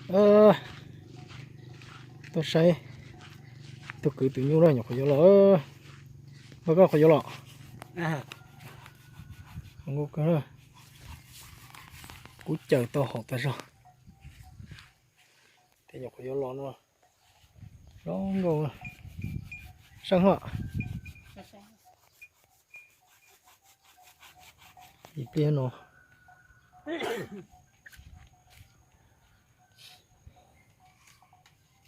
tôi say tôi cứ tự nhiên rồi nhọc khỏi vô lọ bao có khỏi vô lọ không có cái nữa cú chờ tôi học tại sao thì nhọc khỏi vô lọ nữa đó rồi sang hả gì tiền nó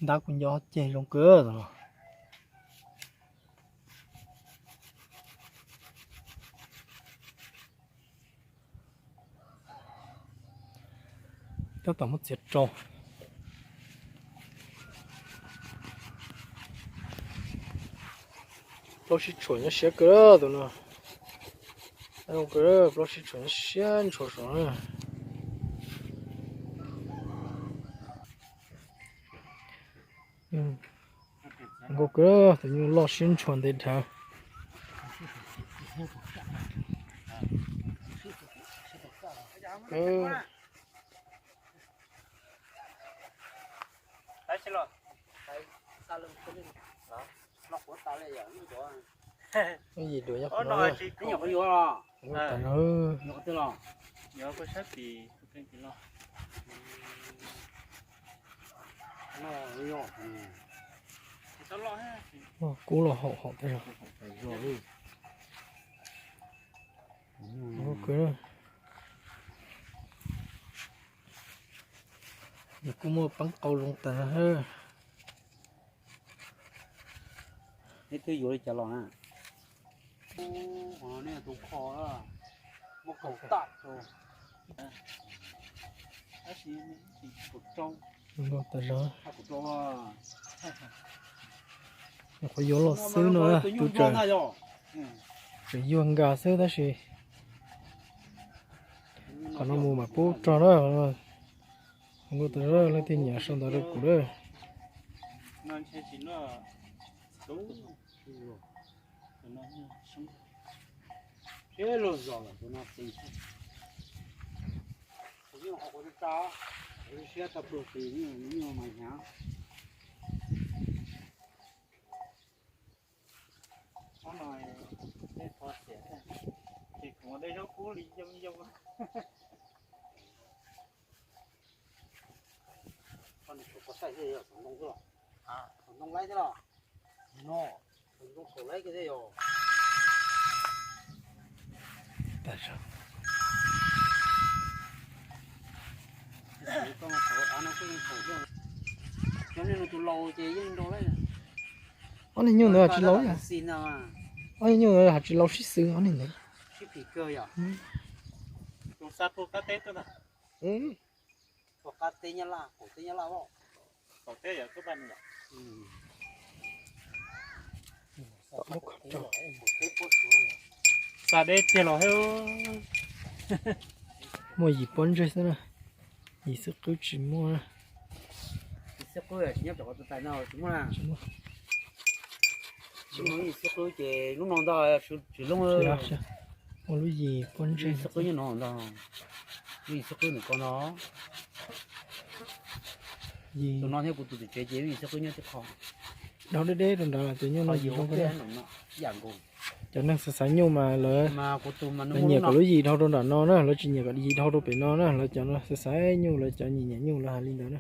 đã cũng gió chè trong cửa rồi tao tao mất chết trâu nó chỉ chuẩn nó xe cửa rồi nó không cửa nó chỉ chuẩn xe chỗ rồi có cửa tự nhiên lo xin chuẩn đến thằng Đấy rồi. Sao lưng cái này? Nó của tao là giờ nó chỗ. cái gì đuổi nhóc Nó nó nói chỉ Cái nhỏ có vô rồi. tao nó Nhỏ tư rồi. nhớ có sách thì cái gì lo. Nó vô. Tao lo ha. cú là họ thế rồi Rồi. có cửa giờ cũng mua bắn câu luôn tao ha Thế tôi vô đi chờ lo ha. Ô, này tụ kho đó. Một khẩu tạt rồi. Cái gì thì cột trâu. nó tao rồi Hai củ trâu à. nó có vô lọ xứ nữa Tôi tôi nhung trời này rồi. phải vô ăn gà xứ đó gì còn nó mua mà bố cho đó không có tới đó lấy tiền nhà xong đó được của đó Nó sẽ chỉ nó đúng. Nó sống. Thế luôn rồi tôi nó tính. Nhưng họ có cái cao. Tôi sẽ tập được thì nhưng mà nhá. Nó nói để thoát sẽ. Thì cũng ở đây nó cố lý dâm. Con này có sai gì rồi, nông rồi. À, nông lấy thế nào? Nó, nông khổ lấy cái gì rồi? tại sao Con khổ, nó cũng khổ chứ. Cho nên là tụi lâu chứ nhưng đâu lấy. anh ấy nhiều nữa chỉ lâu à Xin à. anh ấy nhiều nữa chỉ lâu xí xứ anh ấy này Cái phỉ cơ à? Chúng sát vô cá tết thôi nè. Có cá tê nhá la, cổ tê nhá la không? Có tết ở cái bàn nhỉ. tao lúc học cho Sa đây tiền nó heo. mua gì bón chơi thế này gì sức cứ chỉ mua Sẽ có chỉ nhập cho tay nào chúng là. Chúng nó sẽ có chỉ lúc nào đó chỉ lúc dạ dạ mua cái gì bón chơi sẽ có như nó đó. Vì sẽ có con nó. gì Tụi nó theo của tụi chế vì sẽ có như thế khó. đâu đấy rồi đó là tự nhiên nó gì không có đâu Dạng cùng. cho nên sẽ sáng nhau mà là Mà của tụi mà nó nhiều cái gì đâu đâu đó nó là chỉ nhiều cái gì đâu đâu bị nó là cho nó sẽ sáng nhau là cho nhìn nhẹ nhau là linh đó